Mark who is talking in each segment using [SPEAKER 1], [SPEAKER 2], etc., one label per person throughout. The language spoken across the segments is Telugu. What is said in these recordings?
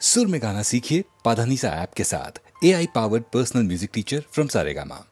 [SPEAKER 1] सुर में गाना सीखिए पाधानीसा ऐप के साथ। AI powered personal music teacher from Saregama.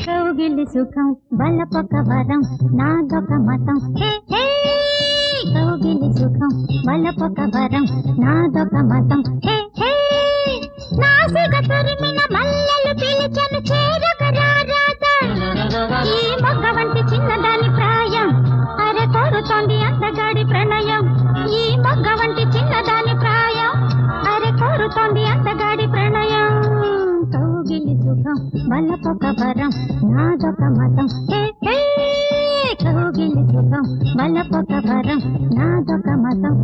[SPEAKER 2] కౌగిలి సుఖం బలపొక వరం నాదొక మతం కౌగిలి సుఖం బలపొక వరం నాదొక మతం నాసిక తరిమిన మల్లెలు పిలిచను చేరగరారాదా ఈ మొగ్గ వంటి చిన్నదాని ప్రాయం అరే కోరుతోంది అందగాడి ప్రణయం ఈ మొగ్గ వంటి చిన్నదాని ప్రాయం అరే కోరుతోంది అందగాడి ప్రణయం కౌగిలి సుఖం బలపొక వరం నాదొక మతం కౌగిలి సుఖం బలపొక వరం నాదొక మతం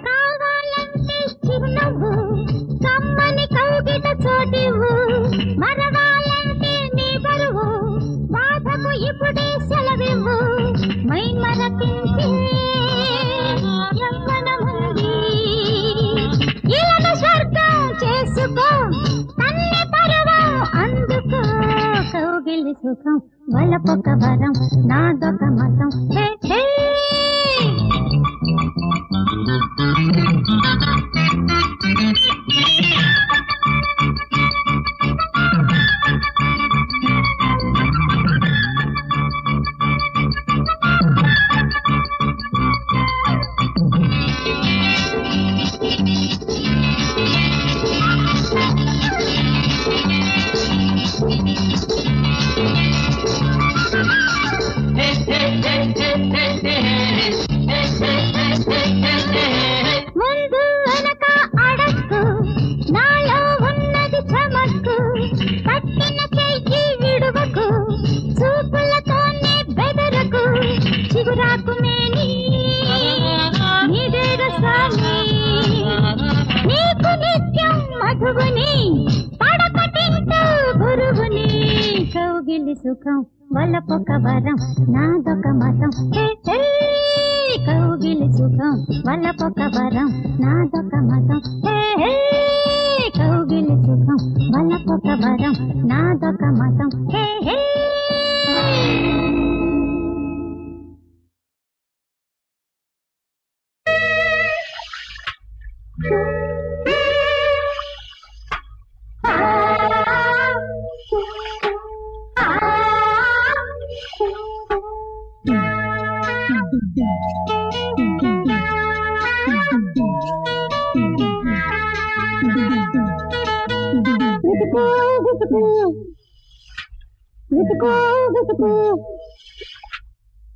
[SPEAKER 2] కావాలంటే చిరునవ్వు కమ్మని కౌగిట చోటివు మరవాలంటే నీ బరువు బాధకు ఇప్పుడే సెలవివ్వు మై మరపించి యవ్వనముంది ఇలను స్వర్గం చేసుకో తన్ని పరువం అందుకో కౌగిలి సుఖం వలపొక వరం నాదొక మతం ముందు వెనక అడక్కు నాలో ఉన్నది చమక్కు పట్టిన చెయ్యి విడువకు చూపులతోనే బెదరకు చిగురాకు మేని నీడేర స్వామి నీకు నిత్యం మధువుని పడకటింటూ గురువుని కౌగిలి సుఖం వలపొక వరం నాదొక మతం కౌగిలి సుఖం వలపొక వరం నాదొక మతం కౌగిలి సుఖం వలపొక వరం నాదొక మతం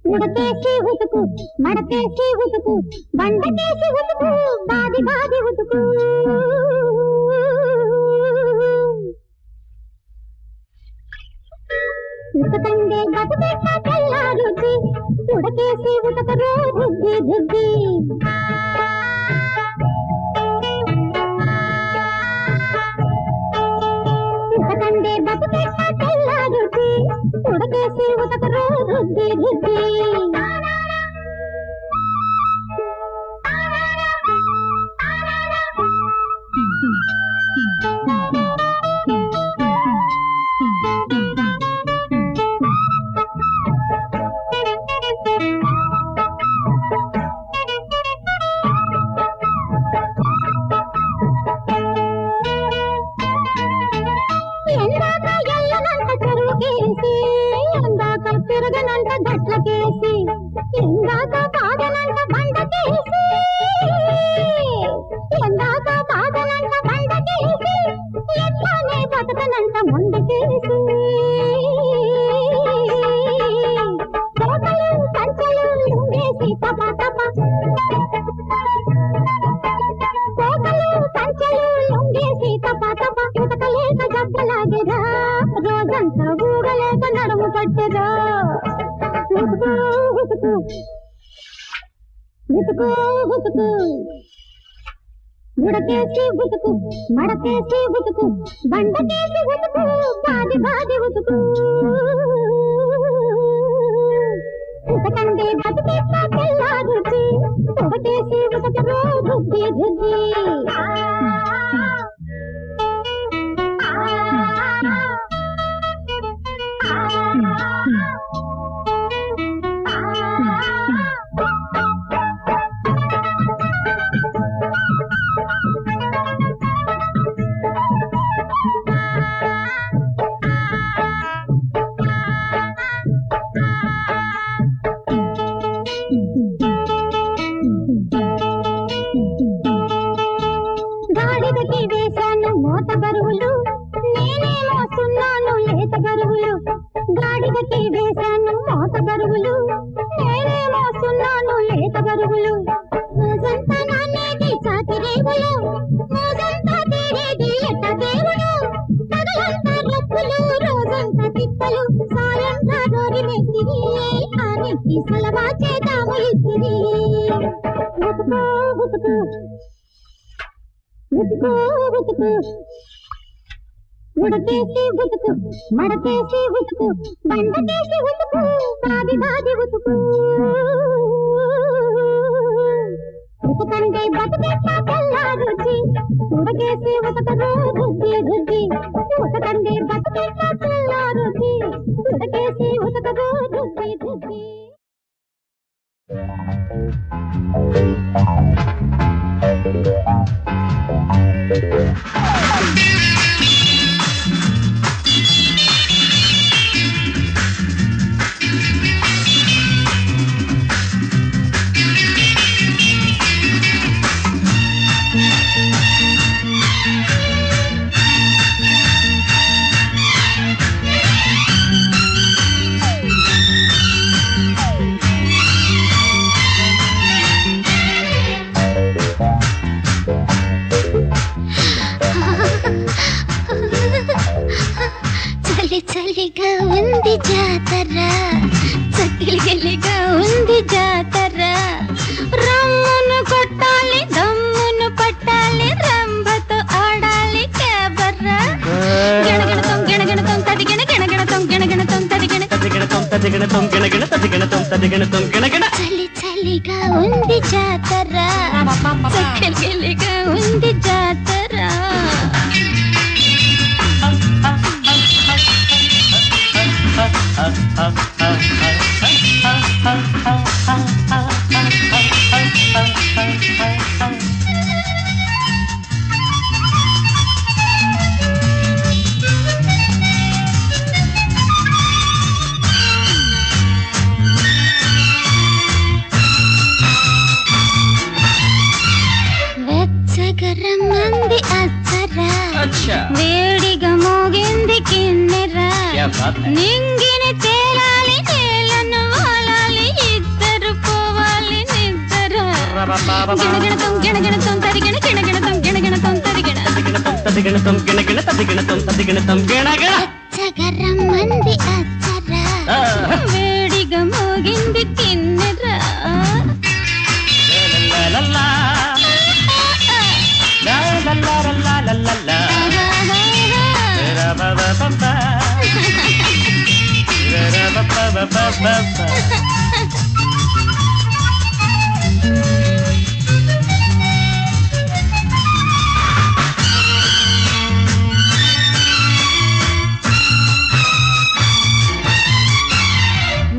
[SPEAKER 2] ఉడకేసి ఉతుకు మడకేసి ఉతుకు బండకేసి ఉతుకు బాది బాది ఉతుకు ఉతకండే బతుకెట్ట తెల్లారుద్ది ఉడకేసి ఉతకరు రుద్ది రుద్ది ఉతకండే బతుకెట్ట తెల్లారుద్ది ఉడకేసి ఉతకరు రుద్ది రుద్ది తిరగనంట గట్లకేసి ఎందాక బాధనంట బండకేసి ఎందాక బాధనంట బండకేసి ఎట్లానే బతకనంట మొండకేసి కోటలు కంచెలు లుంగేసి తప తప కోటలు కంచెలు లుంగేసి తప తప ఉతకలేక జబ్బలాగేదా రోజంతా ఊగలేక నడుము పట్టెదా ఉతుకు ఉతుకు ఉతుకు ఉతుకు ఉడకేసి ఉతుకు మడకేసి ఉతుకు బండకేసి ఉతుకు బాది బాది ఉతుకు ఉతకండి బతికేస్తా తెల్లారుచి ఉడకేసి ఉతకరు రుద్ది రుద్ది గాడిదకి వేశాను మోత బరువులు నేనే మోస్తున్నాను లేత బరువులు గాడిదకి వేశాను మోత బరువులు నేనే మోస్తున్నాను లేత బరువులు రోజంతా నానేది చాతి రేవులు రోజంతా తీరేది ఎట్ట దేవుడు పగలంతా లొప్పులు రోజంతా తిప్పలు సాయంత్రా రోరి మెత్తిరి ఆ నెత్తి సలవా చేద్దాము ఇస్తిరి ఉతుకు ఉతుకు ఉతుకు ఉతుకు ఉడకేసి ఉతుకు మడకేసి ఉతుకు బండకేసి ఉతుకు బాది బాది ఉతుకు ఉతకండి బతుకెట్ట తెల్లారుచి ఉడకేసి ఉతకరు రుద్ది రుద్ది ఉతకండి బతుకెట్ట తెల్లారుచి ఉడకేసి ఉతకరు రుద్ది రుద్ది చలిగా ఉంది జాతర చలిగా ఉంది జాతర రమ్మును కొట్టాలి దమ్మును పట్టాలి రంభతో ఆడాలి కేబర్రా గణగణతం గణగణతం తదిగణ గణగణతం గణగణతం తదిగణ తదిగణతం తదిగణతం గణగణ తదిగణతం తదిగణతం గణగణ చలిగా ఉంది జాతర చలిగా ఉంది జాతర వెచ్చగరం మంది అచ్చరా వేడిగా మోగింది కిన్నెరా నింగిని తేలాలి నేలను వాలాలి ఇద్దరు పోవాలి నిద్ర గణగణతం గణగణతం తదిగణ గణగణతం గణగణతం తదిగణ తదిగణతం గణగణ తదిగణతం తదిగణతం గణగణ అచ్చగరం మంది అచ్చరా వేడిగా మోగింది కిన్నెరా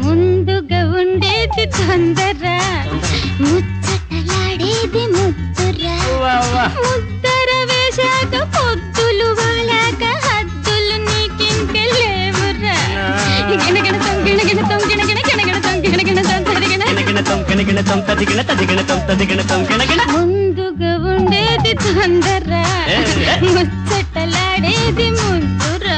[SPEAKER 2] ముందుగా ఉండేది తొందర ముచ్చటలాడేది ముద్దురా ముద్దర వేశాక పొద్దులు వాళ్ళాక హద్దులు నీకింకెళ్ళేవురా గణగణతం గణగణతం గణగణ గణగణతం గణగణతం తదిగణ గణగణతం గణగణతం తదిగణ తదిగణతం తదిగణతం గణగణ ముందుగా ఉండేది తొందర ముచ్చటలాడేది ముద్దురా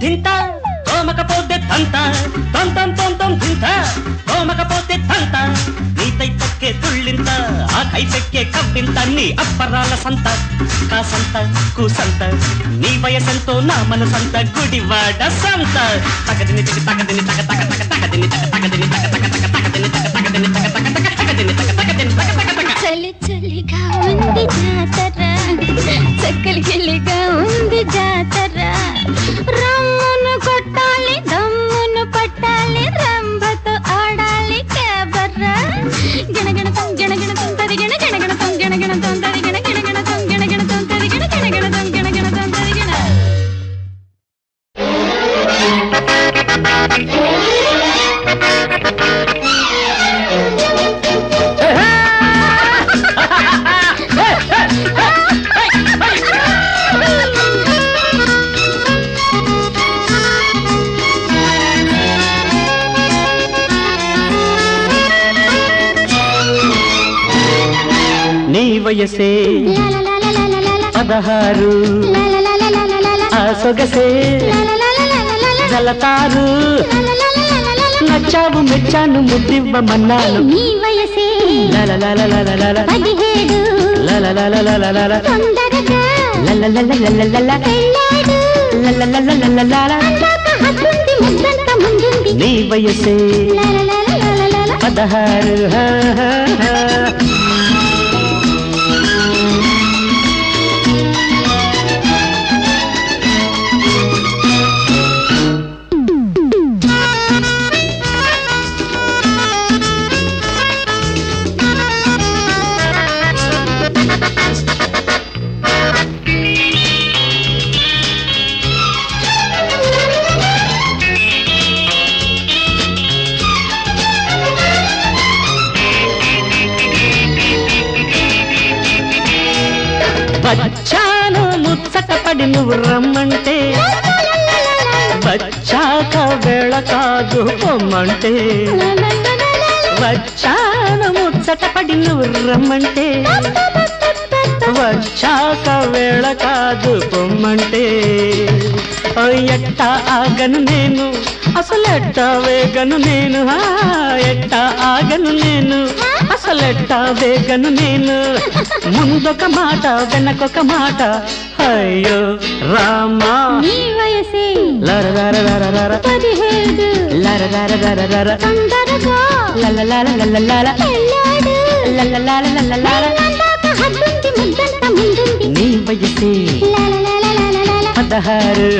[SPEAKER 3] ధింతా తోమకపోతే తంత నీతై తక్కే తుళ్ళింత ఆ కైపెక్కే కవ్వింత నీ అప్పరాల సంత కాసంత కూసంత నీ వయసంతో నా మనసంత గుడివాడ సంత తగదిని తిగి తగదిని తగ తగ తగ తగదిని తగ తగదిని తగ తగ తగ తగదిని తగ తగదిని తగ తగ తగ తగదిని తగ తగదిని తగ తగ తగ
[SPEAKER 2] చలి చలిగా ఉంది జాతర చక్కలి గిలిగా ఉంది జాతర రమ్మును కొట్టాలి దమ్మును పట్టాలి రంభతో ఆడాలి కేబర్రా గిణగిణతం గిణగిణతం తరిగిణ గిణగిణతం గిణగిణతం తరిగిణ గిణగిణతం గిణగిణతం తరిగిణ గిణగిణతం గిణగిణతం తరిగిణ
[SPEAKER 3] నీ వయసే 16 ఆ సొగసే జలతారు నచ్చావు మెచ్చాను ముద్దివ్వమన్నాను
[SPEAKER 2] నీ వయసే 17 తొందరగా హద్దుంది ముద్దంత ముందుంది
[SPEAKER 3] నీ వయసే 16 వచ్చాను ముచ్చటపడి నువ్వు రమ్మంటే వచ్చాక వేళ కాదు పొమ్మంటే వచ్చాను ముచ్చటపడి నువ్వు రమ్మంటే వచ్చాక వేళ కాదు పొమ్మంటే ఎట్టా ఆగను నేను అసలెట్టా వేగను నేను ఎట్టా ఆగను నేను అసలెట్టా వేగను నేను ముందొక మాట వెనకొక మాట అయ్యో రామా
[SPEAKER 2] నీ వయసే
[SPEAKER 3] లరలరలరలర
[SPEAKER 2] 17
[SPEAKER 3] లరలరలరలర
[SPEAKER 2] తొందరగా
[SPEAKER 3] లలలలలలల
[SPEAKER 2] పెళ్ళాడు
[SPEAKER 3] లలలలలలల
[SPEAKER 2] హద్దుంది ముద్దంత ముందుంది
[SPEAKER 3] నీ వయసే 16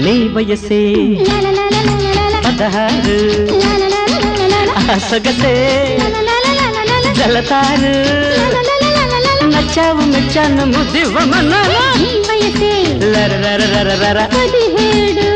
[SPEAKER 3] నీ వయసే 16 సొగసే జలతారు నచ్చావు మెచ్చాను ముద్దివ్వమన్నాను
[SPEAKER 2] నీ వయసే
[SPEAKER 3] లరలరలరల
[SPEAKER 2] 17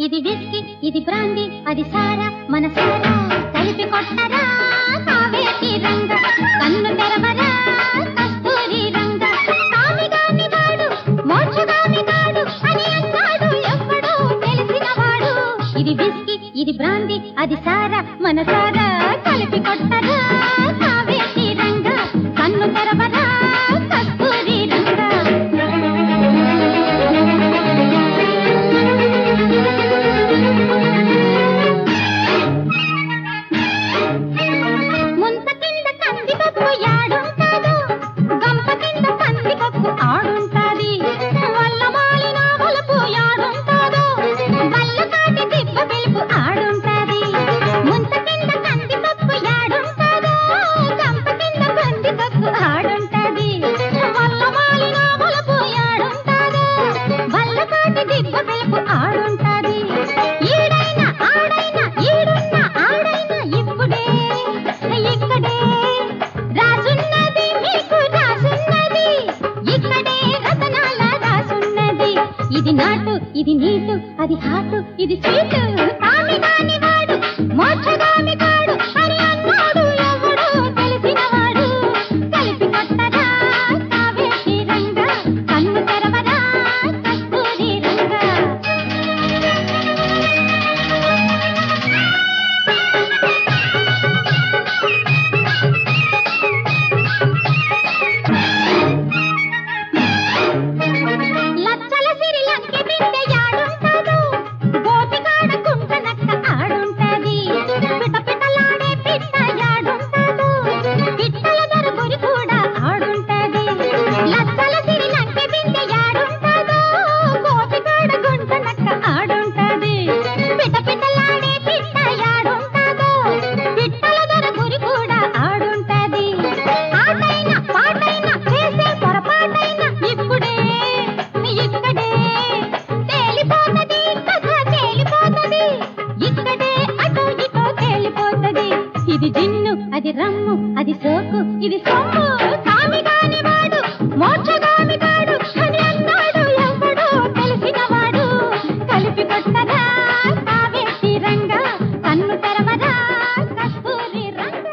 [SPEAKER 2] ఇది విస్కీ ఇది బ్రాండీ అది సారా మన సారా కలిపి కొట్టరా కావేటి రంగ కన్ను తెరవరా కస్తూరి రంగ కామిగాని వాడు మోక్షగాని వాడు అని అన్నాడు ఎవ్వడో తెలిసినవాడు ఇది విస్కీ ఇది బ్రాండీ అది సారా మన సారా కలిపి కొట్టరా కావేటి రంగ కన్ను తెరవరా కస్తూరి రంగ ఇది నాటు ఇది నీటు అది హాటు ఇది స్వీటు కామిగాని వాడు మోక్షగామి కాడు అని అన్నాడు ఎవడో తెలిసినవాడు కలిపి కొట్టరా కావేటి రంగ కన్ను తెరవరా కస్తూరి రంగ రమ్ము అది సోకు ఇది సొమ్ము కామి కాని వాడు మోక్షగామి కాడు అని అన్నాడు ఎవడో తెలిసినవాడు కలిపి కొట్టరా కావేటి రంగ కన్ను తెరవరా కస్తూరి రంగ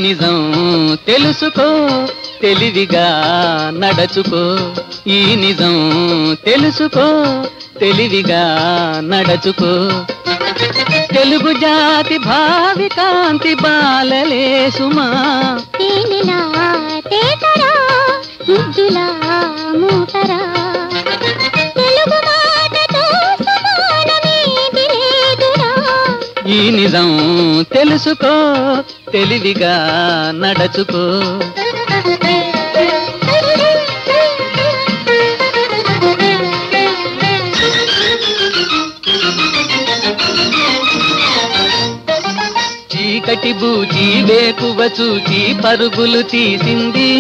[SPEAKER 4] నిజం తెలుసుకో తెలివిగా నడచుకో ఈ నిజం తెలుసుకో తెలివిగా నడచుకో తెలుగు జాతి భావి కాంతి బాలలే సుమా
[SPEAKER 2] తేనెలా తేటరా ముద్దులా మూటరా తెలుగు మాటతో సమానమేది లేదురా
[SPEAKER 4] ఈ నిజం తెలుసుకో తెలివిగా నడచుకో చీకటి బూచి వేకువ చూచి పరుగులు తీసింది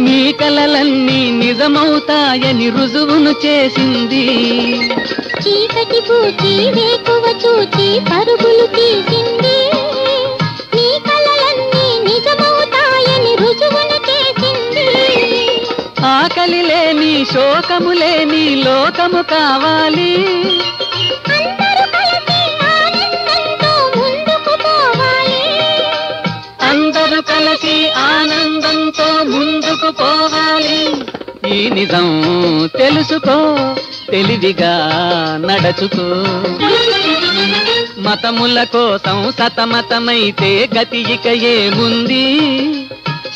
[SPEAKER 4] నీ కలలన్నీ నిజమవుతాయని రుజువును చేసింది
[SPEAKER 2] చీకటి పూచి వేకువ చూచి పరుగులు తీసింది నీ కలలన్నీ నిజమవుతాయని రుజువును చేసింది
[SPEAKER 4] ఆకలి లేని శోకము లేని లోకము కావాలి అందరూ కలిసి ఆనందంతో ముందుకు పోవాలి ఈ నిజం తెలుసుకో తెలివిగా నడచుకో మతముల కోసం సతమతమైతే గతి ఇక ఏముంది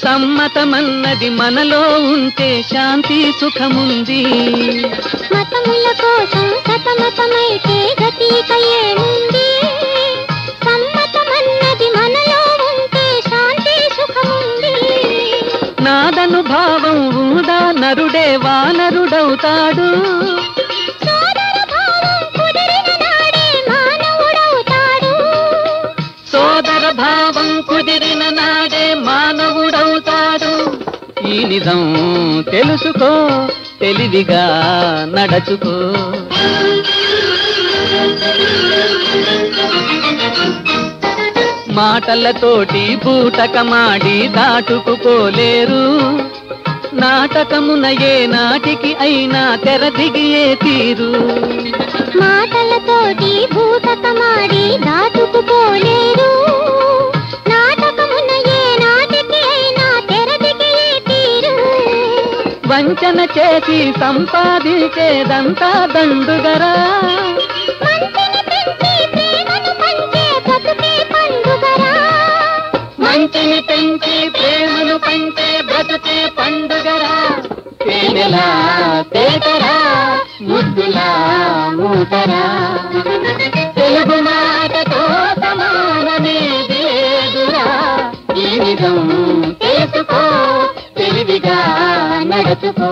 [SPEAKER 4] సమ్మతమన్నది మనలో ఉంటే శాంతి సుఖముంది
[SPEAKER 2] మతముల కోసం సతమతమైతే గతి ఇక ఏముంది సమ్మతమన్నది మనలో ఉంటే శాంతి సుఖముంది
[SPEAKER 4] నాదనుభావం ఊదా నరుడే వానరుడవుతాడు సోదర భావం కుదిరిన నాడే మానవుడవుతాడు ఈ నిజం తెలుసుకో తెలివిగా నడచుకో మాటలతోటి బూటకమాడి దాటుకుపోలేరు నాటకమున ఏ నాటికి అయినా తెరదిగియే తీరు
[SPEAKER 2] మాటలతోటి బూటకమాడి దాటుకుపోలేరు నాటకమున ఏ నాటికి అయినా తెరదిగియే తీరు
[SPEAKER 4] వంచన చేసి సంపాదించేదంతా దండుగరా మంచిని పెంచి ప్రేమను పంచే బ్రతుకే పండుగరా తేనెలా తేటరా ముద్దులా మూటరా తెలుగు మాటతో సమానమేది లేదురా ఈ నిజం తెలుసుకో తెలివిగా నడచుకో